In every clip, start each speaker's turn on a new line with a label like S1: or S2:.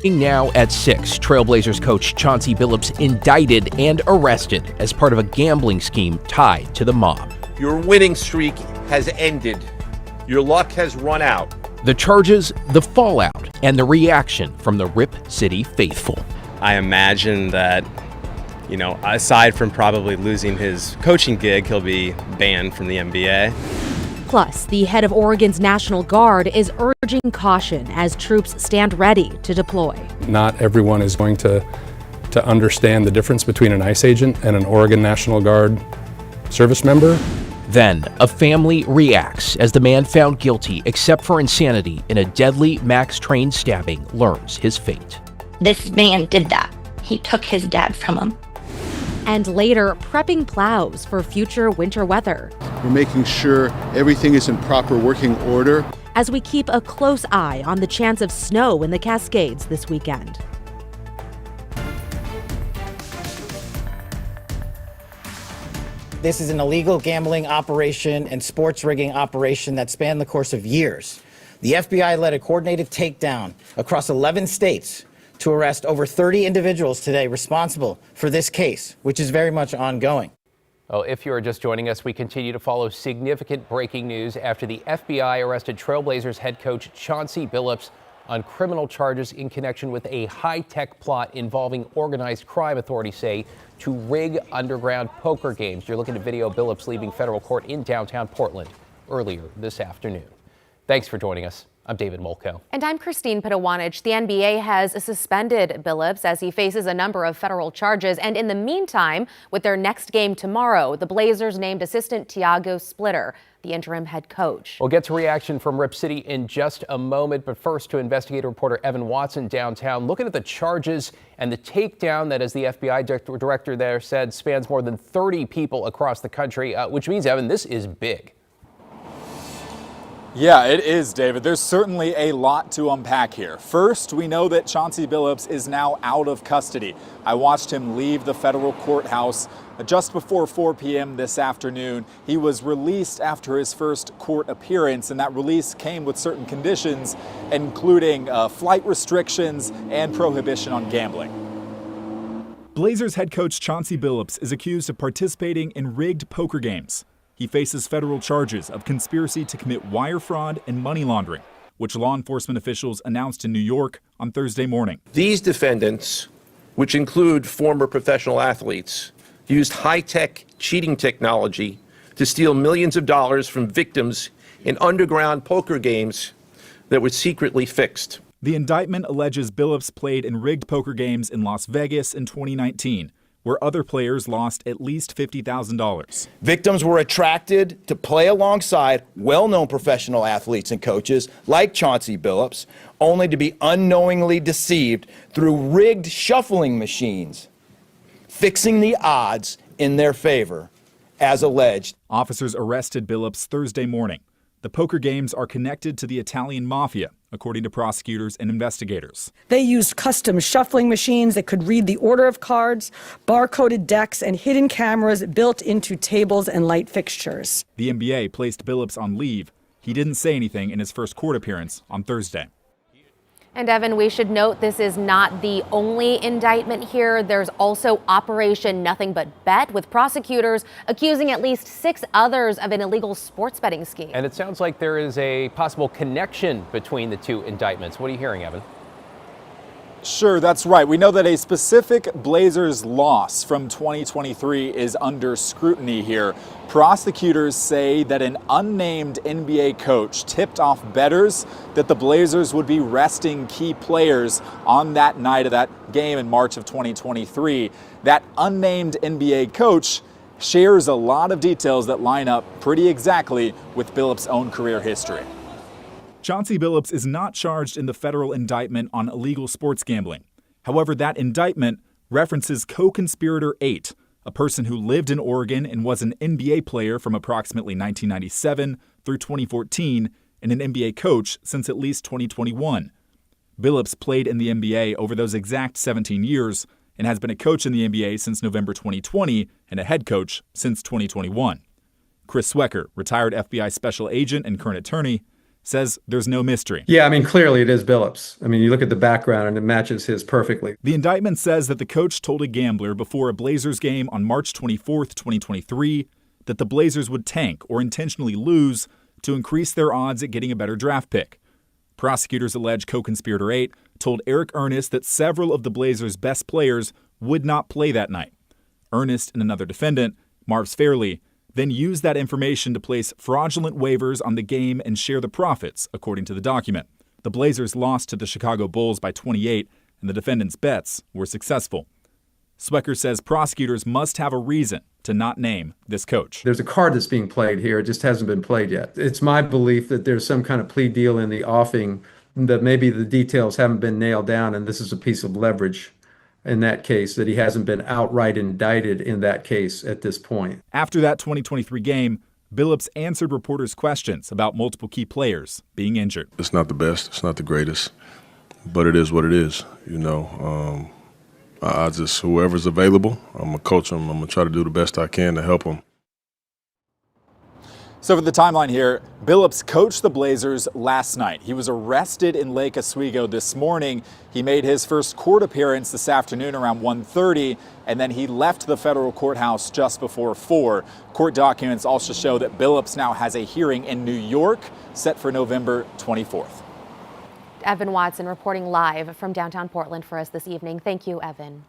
S1: Now at 6, Trailblazers coach Chauncey Billups indicted and arrested as part of a gambling scheme tied to the mob.
S2: Your winning streak has ended. Your luck has run out.
S1: The charges, the fallout, and the reaction from the Rip City faithful.
S3: I imagine that, aside from probably losing his coaching gig, he'll be banned from the NBA.
S4: Plus, the head of Oregon's National Guard is urging caution as troops stand ready to deploy.
S5: Not everyone is going to understand the difference between an ICE agent and an Oregon National Guard service member.
S1: Then, a family reacts as the man found guilty except for insanity in a deadly Max train stabbing learns his fate.
S6: This man did that. He took his dad from him.
S4: And later, prepping plows for future winter weather.
S7: We're making sure everything is in proper working order.
S4: As we keep a close eye on the chance of snow in the Cascades this weekend.
S8: This is an illegal gambling operation and sports rigging operation that spanned the course of years. The FBI led a coordinated takedown across 11 states to arrest over 30 individuals today responsible for this case, which is very much ongoing.
S1: Well, if you are just joining us, we continue to follow significant breaking news after the FBI arrested Trailblazers head coach Chauncey Billups on criminal charges in connection with a high-tech plot involving organized crime, authorities say, to rig underground poker games. You're looking at video of Billups leaving federal court in downtown Portland earlier this afternoon. Thanks for joining us. I'm David Molko.
S9: And I'm Christine Pitawanich. The NBA has suspended Billups as he faces a number of federal charges. And in the meantime, with their next game tomorrow, the Blazers named assistant Tiago Splitter the interim head coach.
S1: We'll get to reaction from Rip City in just a moment, but first to investigative reporter Evan Watson downtown, looking at the charges and the takedown that, as the FBI director there said, spans more than 30 people across the country, which means, Evan, this is big.
S10: Yeah, it is, David. There's certainly a lot to unpack here. First, we know that Chauncey Billups is now out of custody. I watched him leave the federal courthouse just before 4 p.m. this afternoon. He was released after his first court appearance, and that release came with certain conditions, including flight restrictions and prohibition on gambling.
S11: Blazers head coach Chauncey Billups is accused of participating in rigged poker games. He faces federal charges of conspiracy to commit wire fraud and money laundering, which law enforcement officials announced in New York on Thursday morning.
S2: These defendants, which include former professional athletes, used high-tech cheating technology to steal millions of dollars from victims in underground poker games that were secretly fixed.
S11: The indictment alleges Billups played in rigged poker games in Las Vegas in 2019. Where other players lost at least $50,000.
S12: Victims were attracted to play alongside well-known professional athletes and coaches like Chauncey Billups, only to be unknowingly deceived through rigged shuffling machines, fixing the odds in their favor, as alleged.
S11: Officers arrested Billups Thursday morning. The poker games are connected to the Italian mafia, according to prosecutors and investigators.
S13: They used custom shuffling machines that could read the order of cards, barcoded decks, and hidden cameras built into tables and light fixtures.
S11: The NBA placed Billups on leave. He didn't say anything in his first court appearance on Thursday.
S9: And Evan, we should note this is not the only indictment here. There's also Operation Nothing But Bet, with prosecutors accusing at least 6 others of an illegal sports betting scheme.
S1: And it sounds like there is a possible connection between the two indictments. What are you hearing, Evan?
S10: Sure, that's right. We know that a specific Blazers loss from 2023 is under scrutiny here. Prosecutors say that an unnamed NBA coach tipped off bettors that the Blazers would be resting key players on that night of that game in March of 2023. That unnamed NBA coach shares a lot of details that line up pretty exactly with Billups' own career history.
S11: Chauncey Billups is not charged in the federal indictment on illegal sports gambling. However, that indictment references co-conspirator 8, a person who lived in Oregon and was an NBA player from approximately 1997 through 2014 and an NBA coach since at least 2021. Billups played in the NBA over those exact 17 years and has been a coach in the NBA since November 2020 and a head coach since 2021. Chris Swecker, retired FBI special agent and current attorney, says there's no mystery.
S14: Yeah, I mean, clearly it is Billups. I mean, you look at the background and it matches his perfectly.
S11: The indictment says that the coach told a gambler before a Blazers game on March 24th, 2023, that the Blazers would tank or intentionally lose to increase their odds at getting a better draft pick. Prosecutors allege co-conspirator 8 told Eric Ernest that several of the Blazers' best players would not play that night. Ernest and another defendant, Marv's Fairley, then used that information to place fraudulent waivers on the game and share the profits, according to the document. The Blazers lost to the Chicago Bulls by 28, and the defendants' bets were successful. Swecker says prosecutors must have a reason to not name this coach.
S14: There's a card that's being played here. It just hasn't been played yet. It's my belief that there's some kind of plea deal in the offing, that maybe the details haven't been nailed down, and this is a piece of leverage in that case, that he hasn't been outright indicted in that case at this point.
S11: After that 2023 game, Billups answered reporters' questions about multiple key players being injured.
S15: It's not the best, it's not the greatest, but it is what it is, you know. I just, whoever's available, I'm going to coach them. I'm going to try to do the best I can to help them.
S10: So for the timeline here, Billups coached the Blazers last night. He was arrested in Lake Oswego this morning. He made his first court appearance this afternoon around 1:30, and then he left the federal courthouse just before 4. Court documents also show that Billups now has a hearing in New York set for November 24th.
S9: Evan Watson reporting live from downtown Portland for us this evening. Thank you, Evan.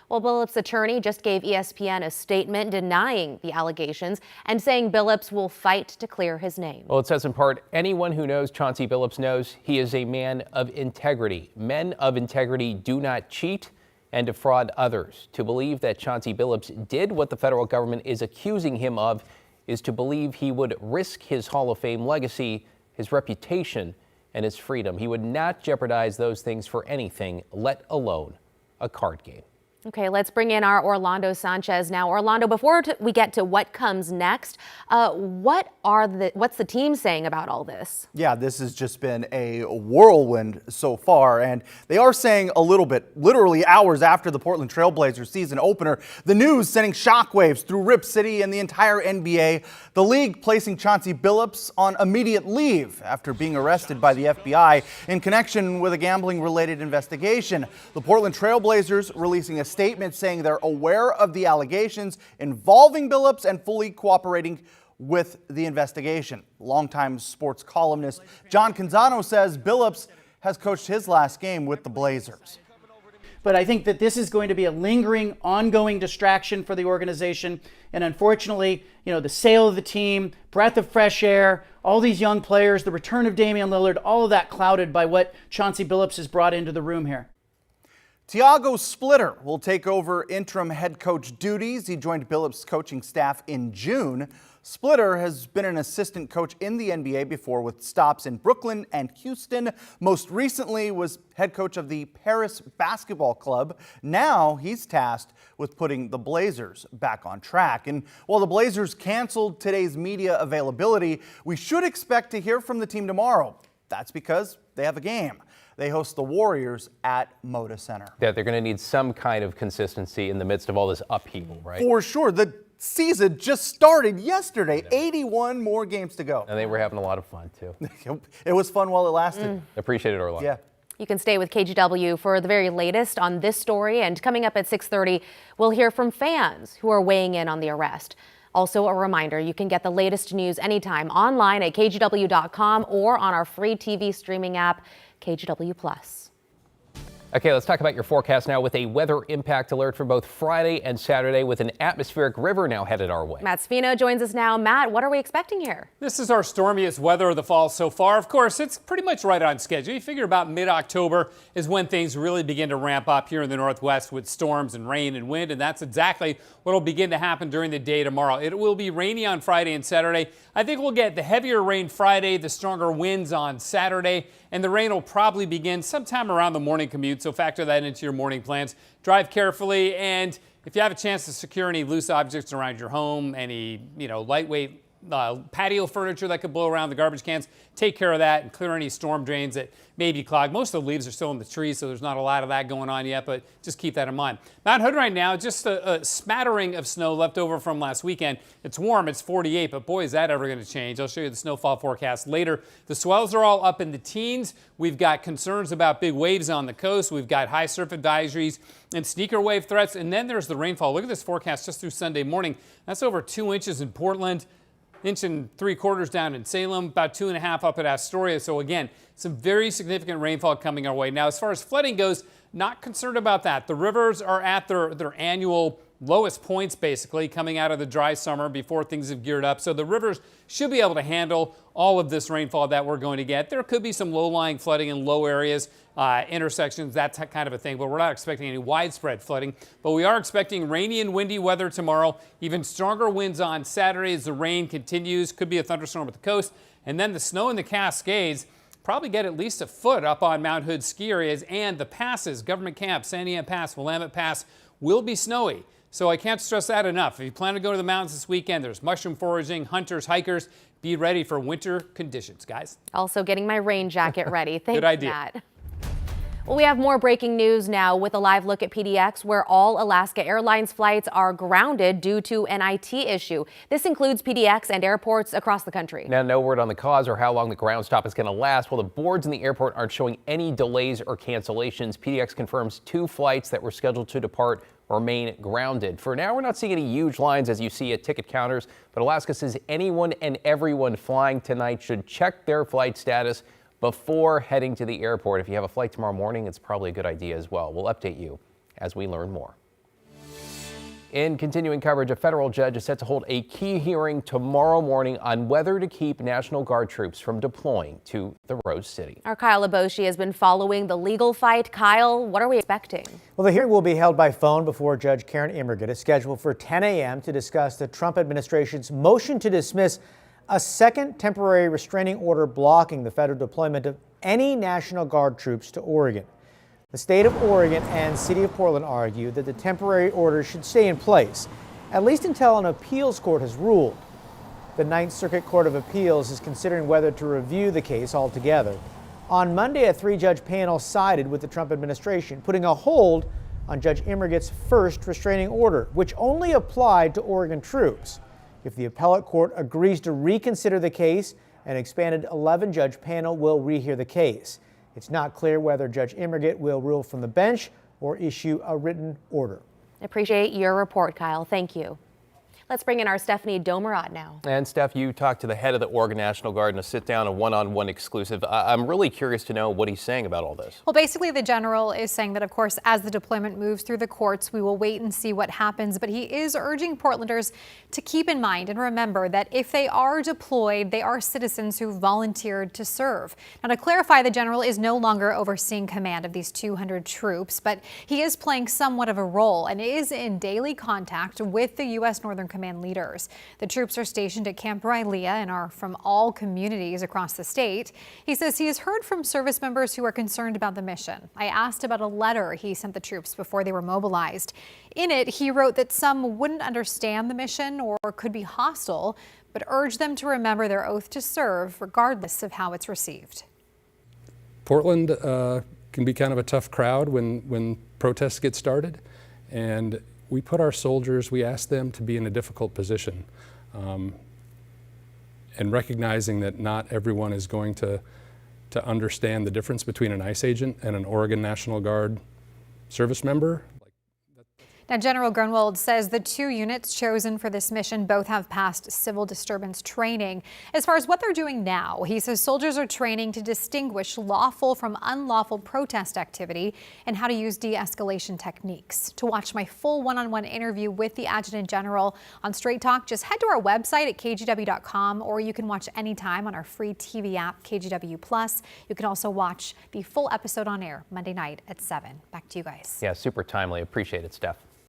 S9: Well, Billups' attorney just gave ESPN a statement denying the allegations and saying Billups will fight to clear his name.
S1: Well, it says in part, anyone who knows Chauncey Billups knows he is a man of integrity. Men of integrity do not cheat and defraud others. To believe that Chauncey Billups did what the federal government is accusing him of is to believe he would risk his Hall of Fame legacy, his reputation, and his freedom. He would not jeopardize those things for anything, let alone a card game.
S9: Okay, let's bring in our Orlando Sanchez now. Orlando, before we get to what comes next, what's the team saying about all this?
S16: Yeah, this has just been a whirlwind so far, and they are saying a little bit, literally hours after the Portland Trailblazers season opener, the news sending shockwaves through Rip City and the entire NBA, the league placing Chauncey Billups on immediate leave after being arrested by the FBI in connection with a gambling-related investigation. The Portland Trailblazers releasing a statement saying they're aware of the allegations involving Billups and fully cooperating with the investigation. Longtime sports columnist John Canzano says Billups has coached his last game with the Blazers.
S17: But I think that this is going to be a lingering, ongoing distraction for the organization. And unfortunately, the sale of the team, breath of fresh air, all these young players, the return of Damian Lillard, all of that clouded by what Chauncey Billups has brought into the room here.
S16: Tiago Splitter will take over interim head coach duties. He joined Billups' coaching staff in June. Splitter has been an assistant coach in the NBA before with stops in Brooklyn and Houston. Most recently was head coach of the Paris Basketball Club. Now he's tasked with putting the Blazers back on track. And while the Blazers canceled today's media availability, we should expect to hear from the team tomorrow. That's because they have a game. They host the Warriors at Moda Center.
S1: Yeah, they're going to need some kind of consistency in the midst of all this upheaval, right?
S16: For sure. The season just started yesterday. 81 more games to go.
S1: And they were having a lot of fun, too.
S16: It was fun while it lasted.
S1: Appreciate it, Orlando.
S16: Yeah.
S9: You can stay with KGW for the very latest on this story. And coming up at 6:30, we'll hear from fans who are weighing in on the arrest. Also, a reminder, you can get the latest news anytime online at kgw.com or on our free TV streaming app, KGW Plus.
S1: Okay, let's talk about your forecast now with a weather impact alert for both Friday and Saturday with an atmospheric river now headed our way.
S9: Matt Spino joins us now. Matt, what are we expecting here?
S18: This is our stormiest weather of the fall so far. Of course, it's pretty much right on schedule. You figure about mid-October is when things really begin to ramp up here in the Northwest with storms and rain and wind, and that's exactly what will begin to happen during the day tomorrow. It will be rainy on Friday and Saturday. I think we'll get the heavier rain Friday, the stronger winds on Saturday, and the rain will probably begin sometime around the morning commute, so factor that into your morning plans. Drive carefully, and if you have a chance to secure any loose objects around your home, any lightweight patio furniture that could blow around, the garbage cans. Take care of that and clear any storm drains that may be clogged. Most of the leaves are still in the trees, so there's not a lot of that going on yet, but just keep that in mind. Mount Hood right now, just a smattering of snow left over from last weekend. It's warm, it's 48, but boy, is that ever going to change. I'll show you the snowfall forecast later. The swells are all up in the teens. We've got concerns about big waves on the coast. We've got high surf advisories and sneaker wave threats, and then there's the rainfall. Look at this forecast just through Sunday morning. That's over 2 inches in Portland. 1.75 inches down in Salem, about 2.5 up at Astoria. So again, some very significant rainfall coming our way. Now, as far as flooding goes, not concerned about that. The rivers are at their annual lowest points, basically, coming out of the dry summer before things have geared up. So the rivers should be able to handle all of this rainfall that we're going to get. There could be some low-lying flooding in low areas, intersections, that kind of a thing, but we're not expecting any widespread flooding. But we are expecting rainy and windy weather tomorrow, even stronger winds on Saturday as the rain continues. Could be a thunderstorm at the coast. And then the snow in the Cascades, probably get at least a foot up on Mount Hood ski areas, and the passes, Government Camp, Sandy Ann Pass, Willamette Pass, will be snowy. So I can't stress that enough. If you plan to go to the mountains this weekend, there's mushroom foraging, hunters, hikers. Be ready for winter conditions, guys.
S9: Also getting my rain jacket ready. Thanks,
S18: Good idea.
S9: Matt. Well, we have more breaking news now with a live look at PDX, where all Alaska Airlines flights are grounded due to an IT issue. This includes PDX and airports across the country.
S1: Now, no word on the cause or how long the ground stop is going to last. Well, the boards in the airport aren't showing any delays or cancellations. PDX confirms 2 flights that were scheduled to depart remain grounded. For now, we're not seeing any huge lines as you see at ticket counters, but Alaska says anyone and everyone flying tonight should check their flight status before heading to the airport. If you have a flight tomorrow morning, it's probably a good idea as well. We'll update you as we learn more. In continuing coverage, a federal judge is set to hold a key hearing tomorrow morning on whether to keep National Guard troops from deploying to the Rose City.
S9: Our Kyle Aboshi has been following the legal fight. Kyle, what are we expecting?
S19: Well, the hearing will be held by phone before Judge Karen Immergut. It's scheduled for 10 a.m. to discuss the Trump administration's motion to dismiss a second temporary restraining order blocking the federal deployment of any National Guard troops to Oregon. The state of Oregon and city of Portland argue that the temporary order should stay in place, at least until an appeals court has ruled. The Ninth Circuit Court of Appeals is considering whether to review the case altogether. On Monday, a 3-judge panel sided with the Trump administration, putting a hold on Judge Immergut's first restraining order, which only applied to Oregon troops. If the appellate court agrees to reconsider the case, an expanded 11-judge panel will rehear the case. It's not clear whether Judge Immergut will rule from the bench or issue a written order.
S9: Appreciate your report, Kyle. Thank you. Let's bring in our Stephanie Domerod now.
S1: And Steph, you talked to the head of the Oregon National Guard in a sit-down, a one-on-one exclusive. I'm really curious to know what he's saying about all this.
S20: Well, basically, the general is saying that, of course, as the deployment moves through the courts, we will wait and see what happens. But he is urging Portlanders to keep in mind and remember that if they are deployed, they are citizens who volunteered to serve. Now, to clarify, the general is no longer overseeing command of these 200 troops, but he is playing somewhat of a role and is in daily contact with the U.S. Northern Command leaders. The troops are stationed at Camp Rylea and are from all communities across the state. He says he has heard from service members who are concerned about the mission. I asked about a letter he sent the troops before they were mobilized. In it, he wrote that some wouldn't understand the mission or could be hostile, but urged them to remember their oath to serve regardless of how it's received.
S5: Portland can be kind of a tough crowd when protests get started, and we put our soldiers, we ask them to be in a difficult position, and recognizing that not everyone is going to understand the difference between an ICE agent and an Oregon National Guard service member.
S20: Now, General Grunwald says the 2 units chosen for this mission both have passed civil disturbance training. As far as what they're doing now, he says soldiers are training to distinguish lawful from unlawful protest activity and how to use de-escalation techniques. To watch my full one-on-one interview with the Adjutant General on Straight Talk, just head to our website at kgw.com, or you can watch anytime on our free TV app, KGW+. You can also watch the full episode on air Monday night at 7. Back to you guys.
S1: Yeah, super timely. Appreciate it, Steph.